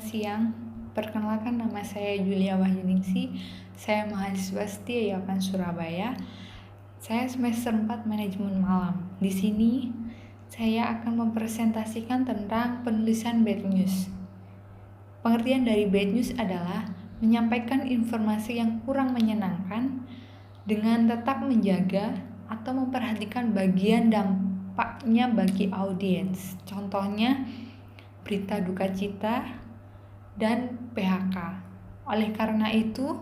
Selamat siang, perkenalkan nama saya Julia Wahyuningsi. Saya mahasiswa setia Yapan Surabaya. Saya semester 4 manajemen malam. Di sini saya akan mempresentasikan tentang penulisan bad news. Pengertian dari bad news adalah menyampaikan informasi yang kurang menyenangkan dengan tetap menjaga atau memperhatikan bagian dampaknya bagi audiens. Contohnya berita duka cita dan PHK. Oleh karena itu,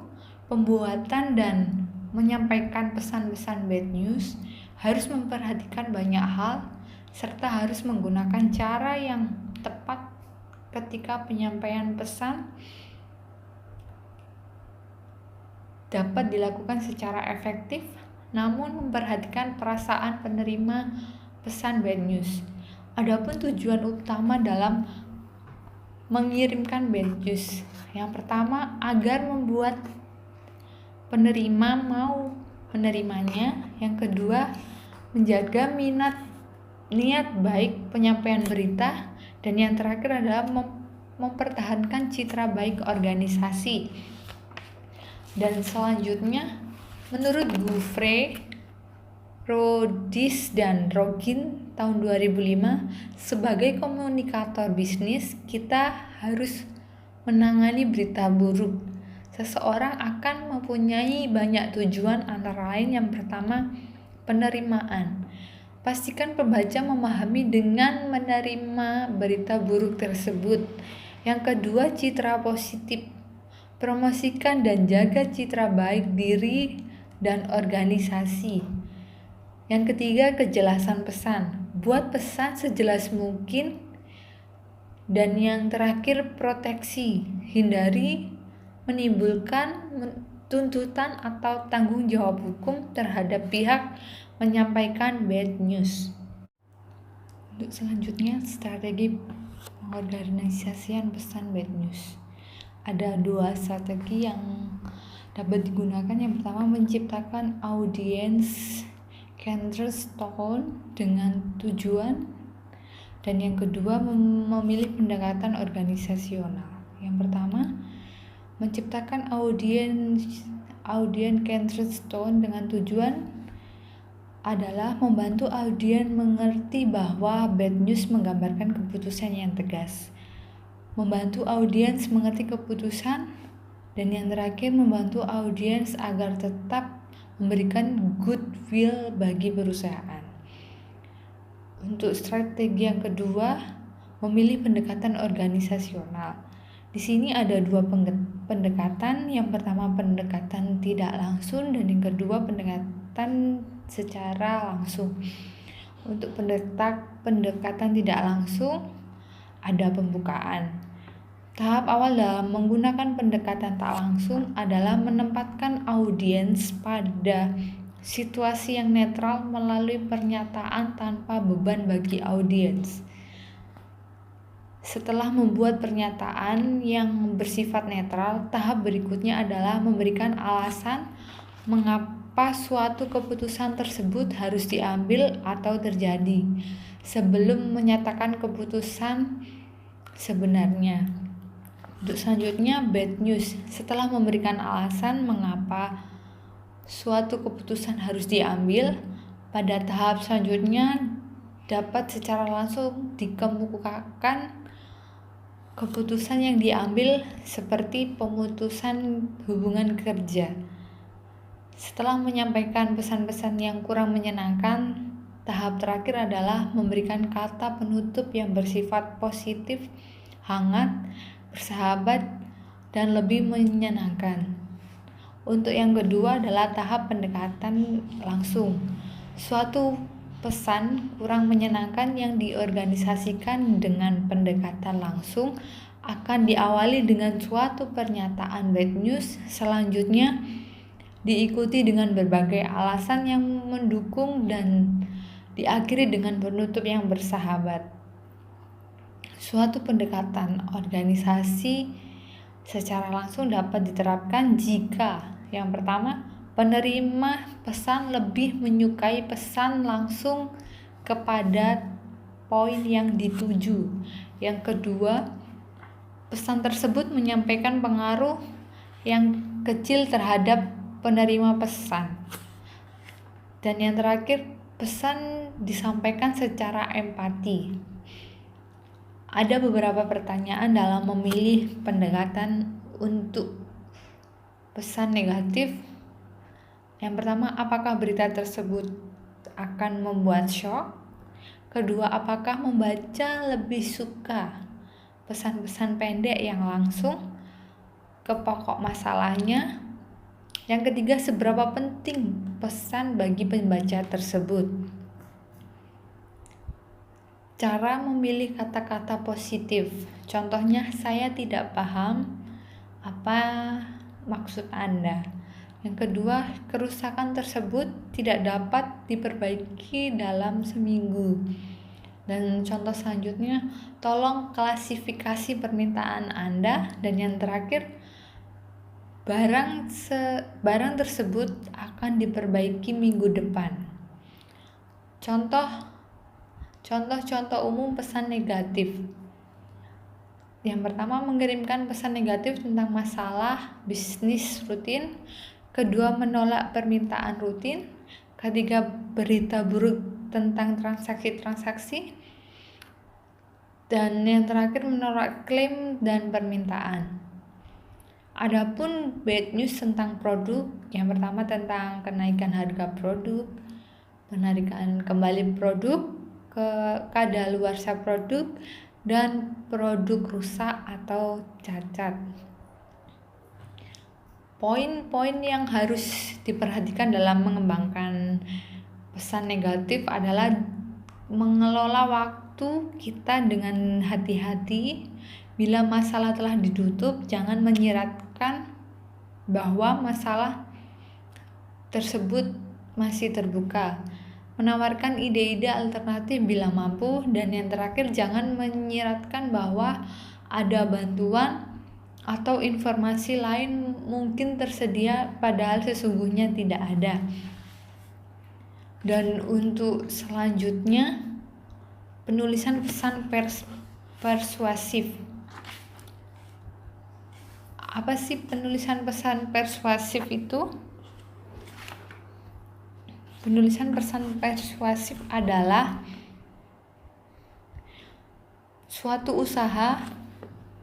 pembuatan dan menyampaikan pesan-pesan bad news harus memperhatikan banyak hal serta harus menggunakan cara yang tepat ketika penyampaian pesan dapat dilakukan secara efektif, namun memperhatikan perasaan penerima pesan bad news. Adapun tujuan utama dalam mengirimkan bad news, yang pertama agar membuat penerima mau menerimanya, yang kedua menjaga niat baik penyampaian berita, dan yang terakhir adalah mempertahankan citra baik organisasi. Dan selanjutnya, menurut Gouffre, Rodis, dan Rogin tahun 2005, sebagai komunikator bisnis, kita harus menangani berita buruk. Seseorang akan mempunyai banyak tujuan, antara lain yang pertama, penerimaan. Pastikan pembaca memahami dengan menerima berita buruk tersebut. Yang kedua, citra positif. Promosikan dan jaga citra baik diri dan organisasi. Yang ketiga, kejelasan pesan. Buat pesan sejelas mungkin. Dan yang terakhir, proteksi. Hindari menimbulkan tuntutan atau tanggung jawab hukum terhadap pihak menyampaikan bad news. Untuk selanjutnya, strategi pengorganisasian pesan bad news. Ada dua strategi yang dapat digunakan. Yang pertama, menciptakan audience centered dengan tujuan, dan yang kedua, memilih pendekatan organisasional. Yang pertama, menciptakan audience centered dengan tujuan adalah membantu audiens mengerti bahwa bad news menggambarkan keputusan yang tegas, membantu audiens mengerti keputusan, dan yang terakhir membantu audiens agar tetap memberikan goodwill bagi perusahaan. Untuk strategi yang kedua, memilih pendekatan organisasional. Di sini ada dua pendekatan. Yang pertama, pendekatan tidak langsung, dan yang kedua, pendekatan secara langsung. Untuk pendekatan tidak langsung, ada pembukaan. Tahap awal dalam menggunakan pendekatan tak langsung adalah menempatkan audiens pada situasi yang netral melalui pernyataan tanpa beban bagi audiens. Setelah membuat pernyataan yang bersifat netral, tahap berikutnya adalah memberikan alasan mengapa suatu keputusan tersebut harus diambil atau terjadi sebelum menyatakan keputusan sebenarnya. Untuk selanjutnya, bad news. Setelah memberikan alasan mengapa suatu keputusan harus diambil, pada tahap selanjutnya dapat secara langsung dikemukakan keputusan yang diambil, seperti pemutusan hubungan kerja. Setelah menyampaikan pesan-pesan yang kurang menyenangkan, tahap terakhir adalah memberikan kata penutup yang bersifat positif, hangat, bersahabat, dan lebih menyenangkan. Untuk yang kedua adalah tahap pendekatan langsung. Suatu pesan kurang menyenangkan yang diorganisasikan dengan pendekatan langsung akan diawali dengan suatu pernyataan bad news, selanjutnya diikuti dengan berbagai alasan yang mendukung, dan diakhiri dengan penutup yang bersahabat. Suatu pendekatan organisasi secara langsung dapat diterapkan jika yang pertama, penerima pesan lebih menyukai pesan langsung kepada poin yang dituju. Yang kedua, pesan tersebut menyampaikan pengaruh yang kecil terhadap penerima pesan. Dan yang terakhir, pesan disampaikan secara empati. Ada beberapa pertanyaan dalam memilih pendekatan untuk pesan negatif. Yang pertama, apakah berita tersebut akan membuat shock? Kedua, apakah membaca lebih suka pesan-pesan pendek yang langsung ke pokok masalahnya? Yang ketiga, seberapa penting pesan bagi pembaca tersebut? Cara memilih kata-kata positif. Contohnya, saya tidak paham apa maksud Anda. Yang kedua, kerusakan tersebut tidak dapat diperbaiki dalam seminggu. Dan contoh selanjutnya, tolong klasifikasi permintaan Anda. Dan yang terakhir, barang tersebut akan diperbaiki minggu depan. Contoh-contoh umum pesan negatif. Yang pertama, mengirimkan pesan negatif tentang masalah bisnis rutin. Kedua, menolak permintaan rutin. Ketiga, berita buruk tentang transaksi-transaksi. Dan yang terakhir, menolak klaim dan permintaan. Adapun bad news tentang produk, yang pertama tentang kenaikan harga produk, penarikan kembali produk, kadaluarsa produk, dan produk rusak atau cacat. Poin-poin yang harus diperhatikan dalam mengembangkan pesan negatif adalah mengelola waktu kita dengan hati-hati. Bila masalah telah ditutup, jangan menyiratkan bahwa masalah tersebut masih terbuka. Menawarkan ide-ide alternatif bila mampu. Dan yang terakhir, jangan menyiratkan bahwa ada bantuan atau informasi lain mungkin tersedia padahal sesungguhnya tidak ada. Dan untuk selanjutnya, penulisan pesan persuasif. Apa sih penulisan pesan persuasif itu? Penulisan pesan persuasif adalah suatu usaha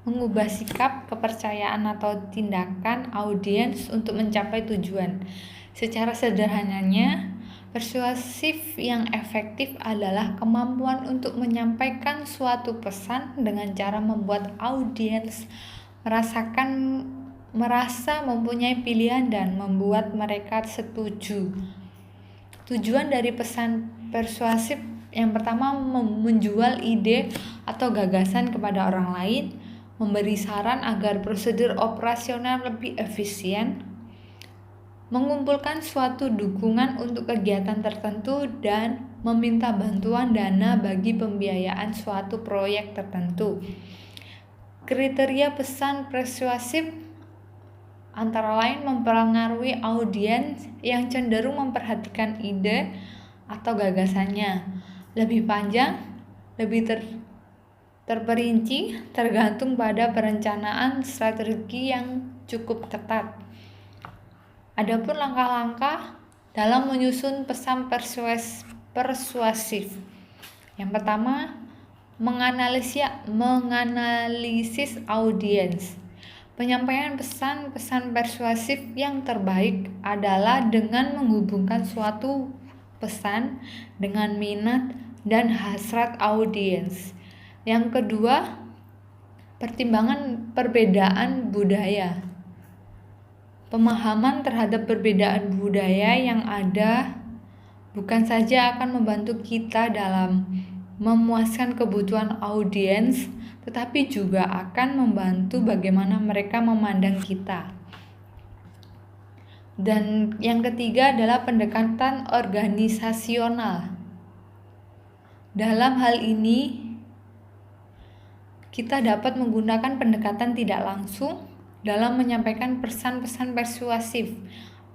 mengubah sikap, kepercayaan atau tindakan audiens untuk mencapai tujuan. Secara sederhananya, persuasif yang efektif adalah kemampuan untuk menyampaikan suatu pesan dengan cara membuat audiens merasa mempunyai pilihan dan membuat mereka setuju. Tujuan dari pesan persuasif yang pertama, menjual ide atau gagasan kepada orang lain, memberi saran agar prosedur operasional lebih efisien, mengumpulkan suatu dukungan untuk kegiatan tertentu, dan meminta bantuan dana bagi pembiayaan suatu proyek tertentu. Kriteria pesan persuasif antara lain mempengaruhi audiens yang cenderung memperhatikan ide atau gagasannya lebih panjang, lebih terperinci, tergantung pada perencanaan strategi yang cukup ketat. Adapun langkah-langkah dalam menyusun pesan persuasif. Yang pertama, menganalisis audiens. Penyampaian pesan-pesan persuasif yang terbaik adalah dengan menghubungkan suatu pesan dengan minat dan hasrat audiens. Yang kedua, pertimbangan perbedaan budaya. Pemahaman terhadap perbedaan budaya yang ada bukan saja akan membantu kita dalam memuaskan kebutuhan audiens, tetapi juga akan membantu bagaimana mereka memandang kita. Dan yang ketiga adalah pendekatan organisasional. Dalam hal ini, kita dapat menggunakan pendekatan tidak langsung dalam menyampaikan pesan-pesan persuasif.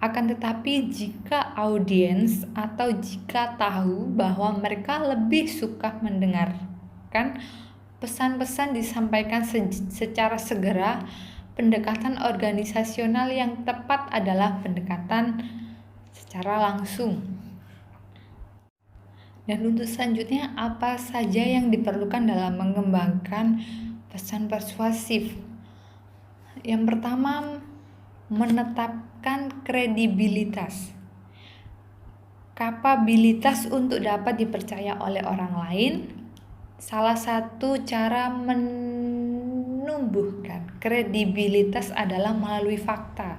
Akan tetapi jika audiens atau jika tahu bahwa mereka lebih suka mendengarkan pesan-pesan disampaikan secara segera. Pendekatan organisasional yang tepat adalah pendekatan secara langsung. Dan untuk selanjutnya, apa saja yang diperlukan dalam mengembangkan pesan persuasif? Yang pertama, menetapkan kredibilitas. Kapabilitas untuk dapat dipercaya oleh orang lain. Salah satu cara menumbuhkan kredibilitas adalah melalui fakta.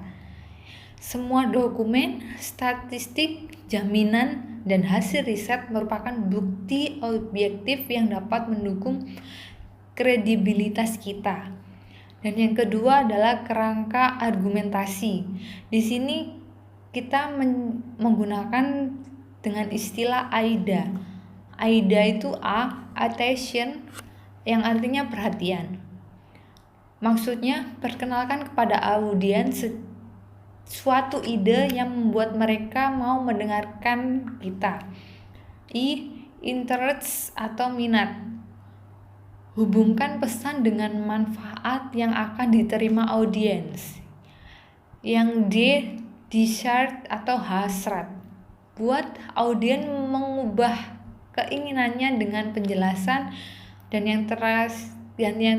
Semua dokumen, statistik, jaminan, dan hasil riset merupakan bukti objektif yang dapat mendukung kredibilitas kita. Dan yang kedua adalah kerangka argumentasi. Di sini kita menggunakan dengan istilah AIDA. AIDA itu attention, yang artinya perhatian. Maksudnya, perkenalkan kepada audiens suatu ide yang membuat mereka mau mendengarkan kita. Interest atau minat. Hubungkan pesan dengan manfaat yang akan diterima audiens. Yang desired atau hasrat. Buat audiens mengubah keinginannya dengan penjelasan. Dan yang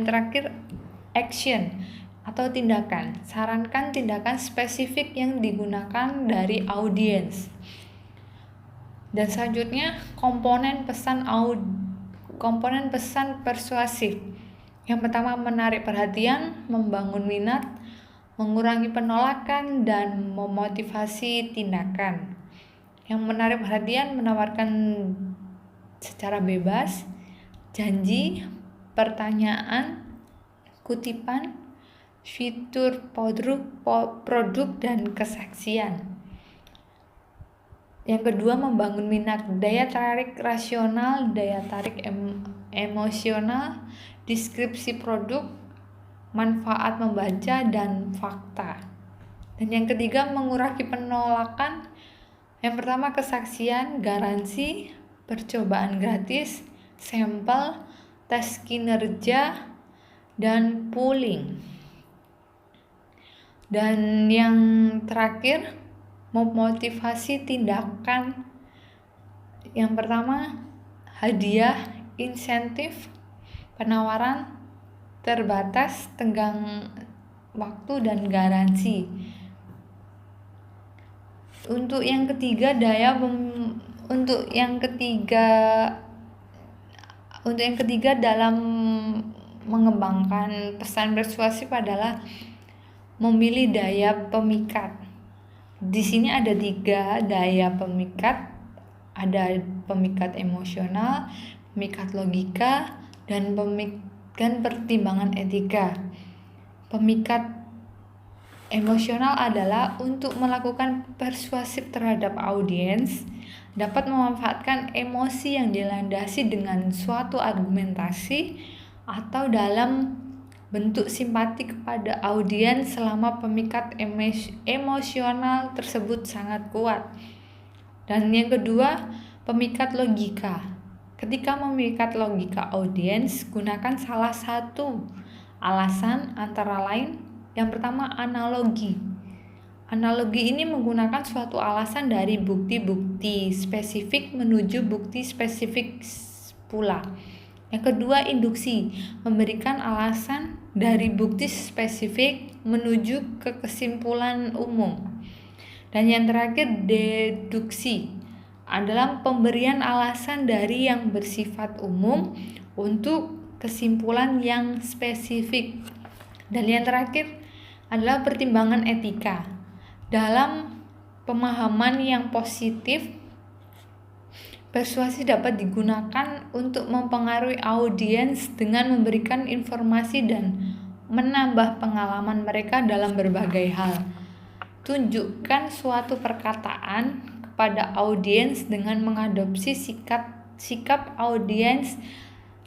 terakhir action atau tindakan. Sarankan tindakan spesifik yang digunakan dari audiens. Dan selanjutnya komponen pesan persuasif. Yang pertama, menarik perhatian, membangun minat, mengurangi penolakan, dan memotivasi tindakan. Yang menarik perhatian menawarkan secara bebas, janji, pertanyaan, kutipan, fitur produk dan kesaksian. Yang kedua, membangun minat, daya tarik rasional, daya tarik emosional, deskripsi produk, manfaat membaca, dan fakta. Dan yang ketiga, mengurangi penolakan. Yang pertama, kesaksian, garansi, percobaan gratis, sampel, tes kinerja, dan pooling. Dan yang terakhir, memotivasi tindakan. Yang pertama, hadiah, insentif, penawaran terbatas, tenggang waktu, dan garansi. Untuk yang ketiga dalam mengembangkan pesan persuasif adalah memilih daya pemikat. Di sini ada 3 daya pemikat. Ada pemikat emosional, pemikat logika, dan pertimbangan etika. Pemikat emosional adalah untuk melakukan persuasif terhadap audiens, dapat memanfaatkan emosi yang dilandasi dengan suatu argumentasi atau dalam bentuk simpati kepada audiens selama pemikat emosional tersebut sangat kuat. Dan yang kedua, pemikat logika. Ketika memikat logika audiens, gunakan salah satu alasan antara lain. Yang pertama, analogi. Analogi ini menggunakan suatu alasan dari bukti-bukti spesifik menuju bukti spesifik pula. Yang kedua, induksi. Memberikan alasan dari bukti spesifik menuju ke kesimpulan umum. Dan yang terakhir, deduksi. Adalah pemberian alasan dari yang bersifat umum untuk kesimpulan yang spesifik. Dan yang terakhir adalah pertimbangan etika. Dalam pemahaman yang positif, persuasi dapat digunakan untuk mempengaruhi audiens dengan memberikan informasi dan menambah pengalaman mereka dalam berbagai hal. Tunjukkan suatu perkataan kepada audiens dengan mengadopsi sikap audiens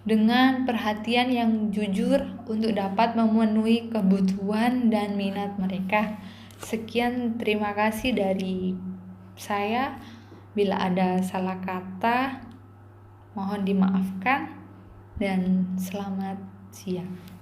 dengan perhatian yang jujur untuk dapat memenuhi kebutuhan dan minat mereka. Sekian, terima kasih dari saya. Bila ada salah kata, mohon dimaafkan. dan selamat siang.